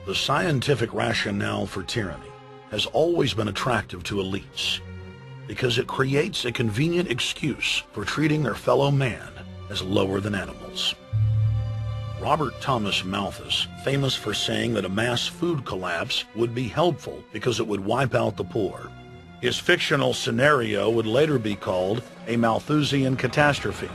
The scientific rationale for tyranny has always been attractive to elites because it creates a convenient excuse for treating their fellow man as lower than animals. Robert Thomas Malthus, famous for saying that a mass food collapse would be helpful because it would wipe out the poor. His fictional scenario would later be called a Malthusian catastrophe.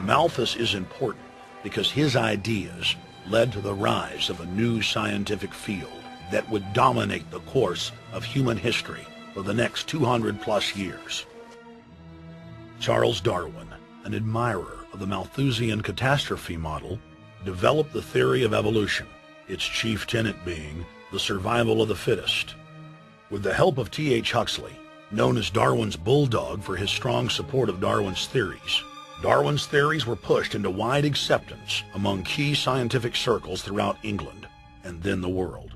Malthus is important because his ideas led to the rise of a new scientific field that would dominate the course of human history for the next 200+ years. Charles Darwin, an admirer of the Malthusian catastrophe model, developed the theory of evolution, its chief tenet being the survival of the fittest. With the help of T.H. Huxley, known as Darwin's bulldog for his strong support of Darwin's theories were pushed into wide acceptance among key scientific circles throughout England and then the world.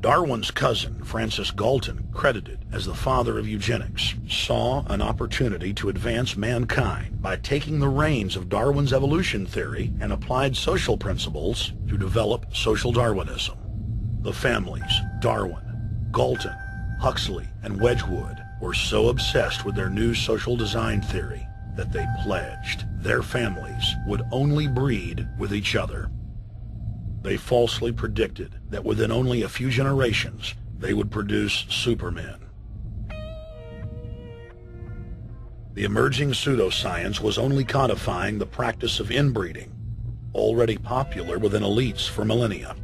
Darwin's cousin, Francis Galton, credited as the father of eugenics, saw an opportunity to advance mankind by taking the reins of Darwin's evolution theory and applied social principles to develop social Darwinism. The families Darwin, Galton, Huxley, and Wedgwood were so obsessed with their new social design theory that they pledged their families would only breed with each other. They falsely predicted that within only a few generations, they would produce supermen. The emerging pseudoscience was only codifying the practice of inbreeding, already popular within elites for millennia.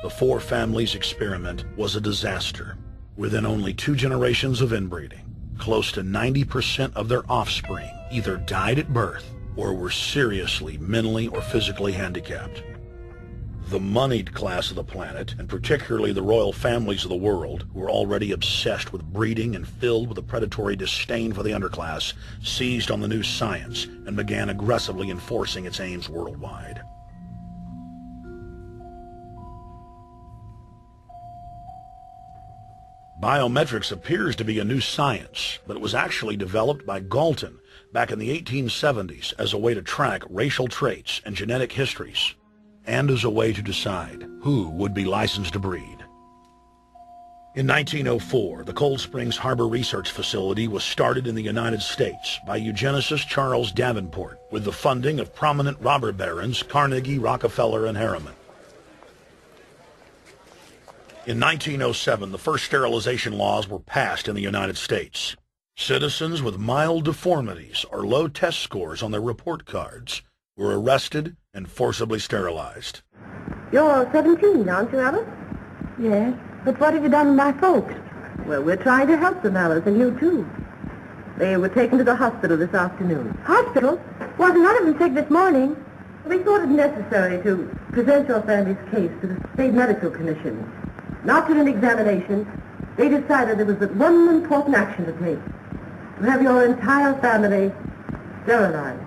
The four families experiment was a disaster. Within only 2 generations of inbreeding, close to 90% of their offspring either died at birth or were seriously mentally or physically handicapped. The moneyed class of the planet, and particularly the royal families of the world, who were already obsessed with breeding and filled with a predatory disdain for the underclass, seized on the new science and began aggressively enforcing its aims worldwide. Biometrics appears to be a new science, but it was actually developed by Galton back in the 1870s as a way to track racial traits and genetic histories, and as a way to decide who would be licensed to breed. In 1904, the Cold Springs Harbor Research Facility was started in the United States by eugenicist Charles Davenport with the funding of prominent robber barons Carnegie, Rockefeller, and Harriman. In 1907, the first sterilization laws were passed in the United States. Citizens with mild deformities or low test scores on their report cards were arrested and forcibly sterilized. You're 17, aren't you, Alice? Yes, but what have you done with my folks? Well, we're trying to help them, Alice, and you too. They were taken to the hospital this afternoon. Hospital? Wasn't none of them sick this morning? We thought it necessary to present your family's case to the State Medical Commission. After an examination, they decided there was but one important action to take: to have your entire family sterilized.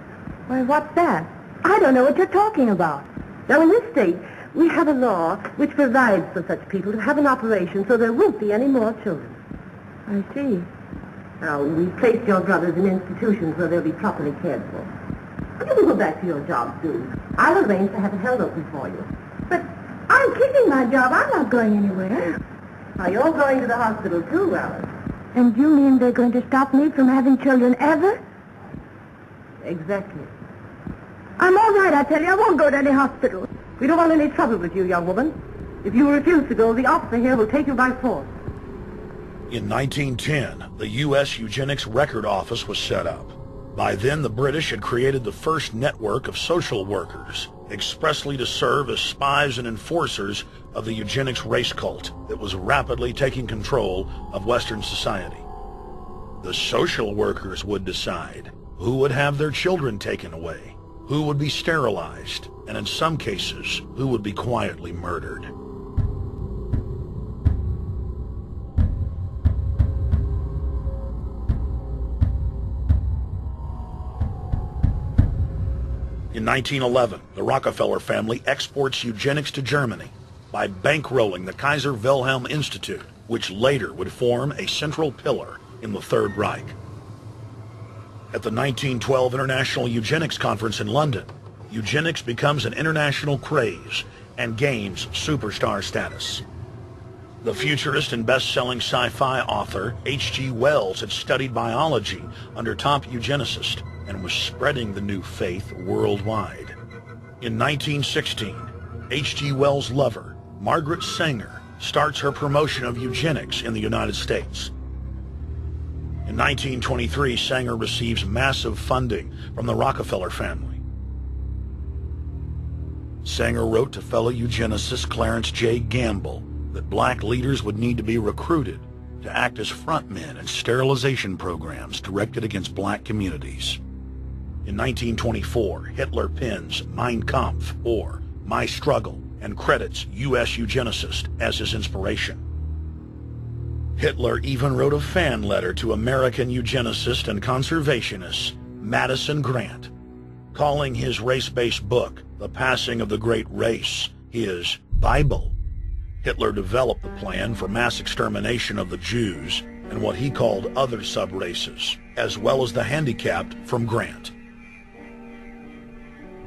Why, what's that? I don't know what you're talking about. Now, in this state, we have a law which provides for such people to have an operation so there won't be any more children. I see. Now, we've placed your brothers in institutions where they'll be properly cared for. But you can go back to your job soon. I'll arrange to have it held open for you. But I'm keeping my job. I'm not going anywhere. Now, you're going to the hospital too, Alice. And you mean they're going to stop me from having children ever? Exactly. I'm all right, I tell you. I won't go to any hospital. We don't want any trouble with you, young woman. If you refuse to go, the officer here will take you by force. In 1910, the U.S. Eugenics Record Office was set up. By then, the British had created the first network of social workers, expressly to serve as spies and enforcers of the eugenics race cult that was rapidly taking control of Western society. The social workers would decide who would have their children taken away, who would be sterilized, and in some cases, who would be quietly murdered. In 1911, the Rockefeller family exports eugenics to Germany by bankrolling the Kaiser Wilhelm Institute, which later would form a central pillar in the Third Reich. At the 1912 International Eugenics Conference in London, eugenics becomes an international craze and gains superstar status. The futurist and best-selling sci-fi author H.G. Wells had studied biology under top eugenicists and was spreading the new faith worldwide. In 1916, H.G. Wells' lover, Margaret Sanger, starts her promotion of eugenics in the United States. In 1923, Sanger receives massive funding from the Rockefeller family. Sanger wrote to fellow eugenicist Clarence J. Gamble that black leaders would need to be recruited to act as frontmen in sterilization programs directed against black communities. In 1924, Hitler pens Mein Kampf, or My Struggle, and credits U.S. eugenicists as his inspiration. Hitler even wrote a fan letter to American eugenicist and conservationist Madison Grant, calling his race-based book, The Passing of the Great Race, his Bible. Hitler developed the plan for mass extermination of the Jews and what he called other sub-races, as well as the handicapped, from Grant.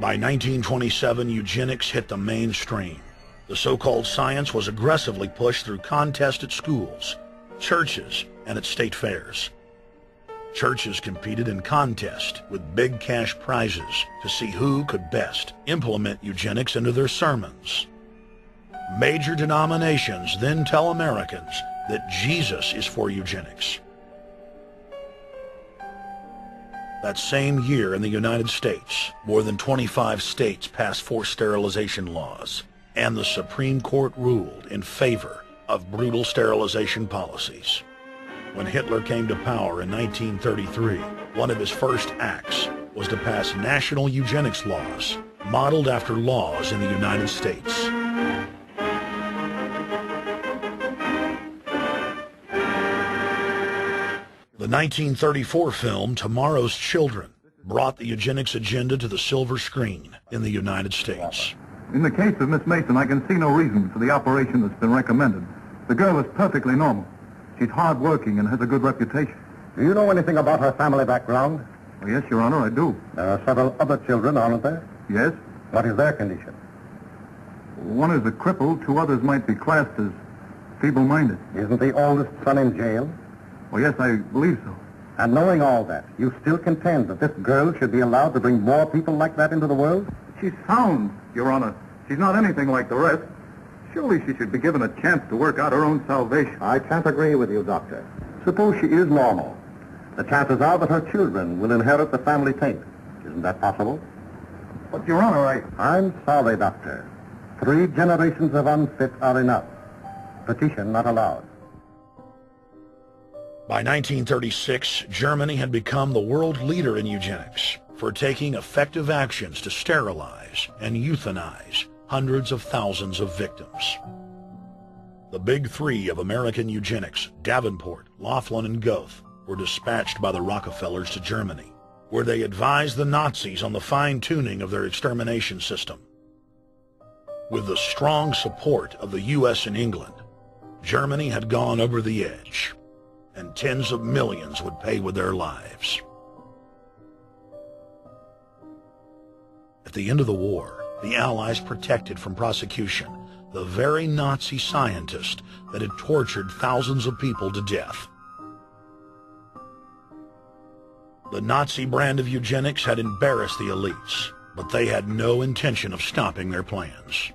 By 1927, eugenics hit the mainstream. The so-called science was aggressively pushed through contests at schools, churches, and at state fairs. Churches competed in contests with big cash prizes to see who could best implement eugenics into their sermons. Major denominations then tell Americans that Jesus is for eugenics. That same year in the United States, more than 25 states passed forced sterilization laws, and the Supreme Court ruled in favor of brutal sterilization policies. When Hitler came to power in 1933, one of his first acts was to pass national eugenics laws, modeled after laws in the United States. The 1934 film Tomorrow's Children brought the eugenics agenda to the silver screen in the United States. In the case of Miss Mason, I can see no reason for the operation that's been recommended. The girl is perfectly normal. She's hard-working and has a good reputation. Do you know anything about her family background? Oh, yes, Your Honor, I do. There are several other children, aren't there? Yes. What is their condition? One is a cripple. Two others might be classed as feeble-minded. Isn't the oldest son in jail? Oh, yes, I believe so. And knowing all that, you still contend that this girl should be allowed to bring more people like that into the world? She's sound, Your Honor. She's not anything like the rest. Surely she should be given a chance to work out her own salvation. I can't agree with you, Doctor. Suppose she is normal. The chances are that her children will inherit the family taint. Isn't that possible? But, Your Honor, I'm sorry, Doctor. 3 generations of unfit are enough. Petition not allowed. By 1936, Germany had become the world leader in eugenics for taking effective actions to sterilize and euthanize hundreds of thousands of victims. The big 3 of American eugenics, Davenport, Laughlin, and Goethe, were dispatched by the Rockefellers to Germany, where they advised the Nazis on the fine-tuning of their extermination system. With the strong support of the U.S. and England, Germany had gone over the edge, and tens of millions would pay with their lives. At the end of the war, the Allies protected from prosecution the very Nazi scientist that had tortured thousands of people to death. The Nazi brand of eugenics had embarrassed the elites, but they had no intention of stopping their plans.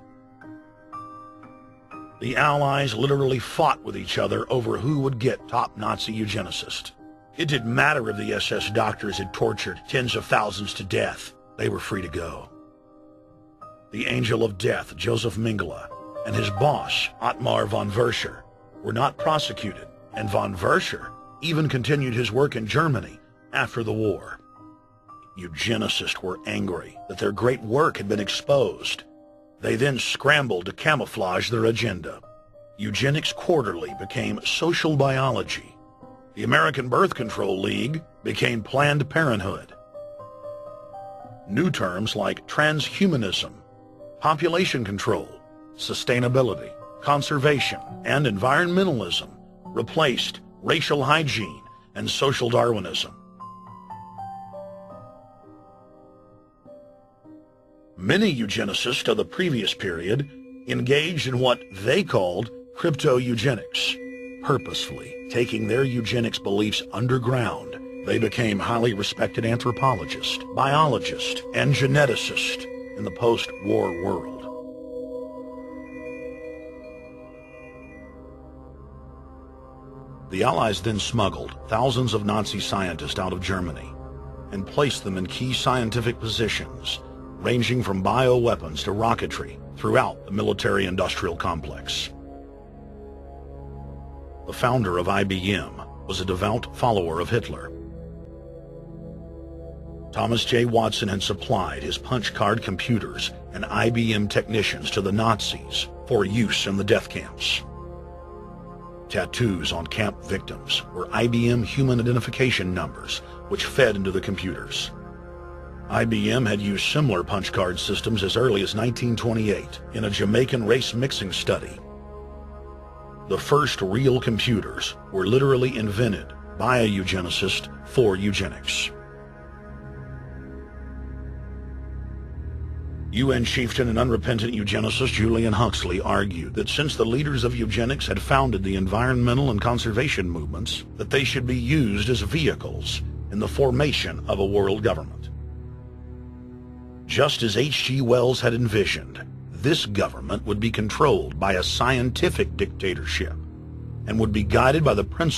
The Allies literally fought with each other over who would get top Nazi eugenicist. It didn't matter if the SS doctors had tortured tens of thousands to death. They were free to go. The Angel of Death, Joseph Mengele, and his boss, Ottmar von Verscher, were not prosecuted, and von Verscher even continued his work in Germany after the war. Eugenicists were angry that their great work had been exposed. They then scrambled to camouflage their agenda. Eugenics Quarterly became Social Biology. The American Birth Control League became Planned Parenthood. New terms like transhumanism, population control, sustainability, conservation, and environmentalism replaced racial hygiene and social Darwinism. Many eugenicists of the previous period engaged in what they called crypto-eugenics. Purposefully taking their eugenics beliefs underground, they became highly respected anthropologists, biologists, and geneticists in the post-war world. The Allies then smuggled thousands of Nazi scientists out of Germany and placed them in key scientific positions, ranging from bioweapons to rocketry throughout the military-industrial complex. The founder of IBM was a devout follower of Hitler. Thomas J. Watson had supplied his punch-card computers and IBM technicians to the Nazis for use in the death camps. Tattoos on camp victims were IBM human identification numbers, which fed into the computers. IBM had used similar punch card systems as early as 1928 in a Jamaican race mixing study. The first real computers were literally invented by a eugenicist for eugenics. UN chieftain and unrepentant eugenicist Julian Huxley argued that since the leaders of eugenics had founded the environmental and conservation movements, that they should be used as vehicles in the formation of a world government. Just as H.G. Wells had envisioned, this government would be controlled by a scientific dictatorship and would be guided by the principles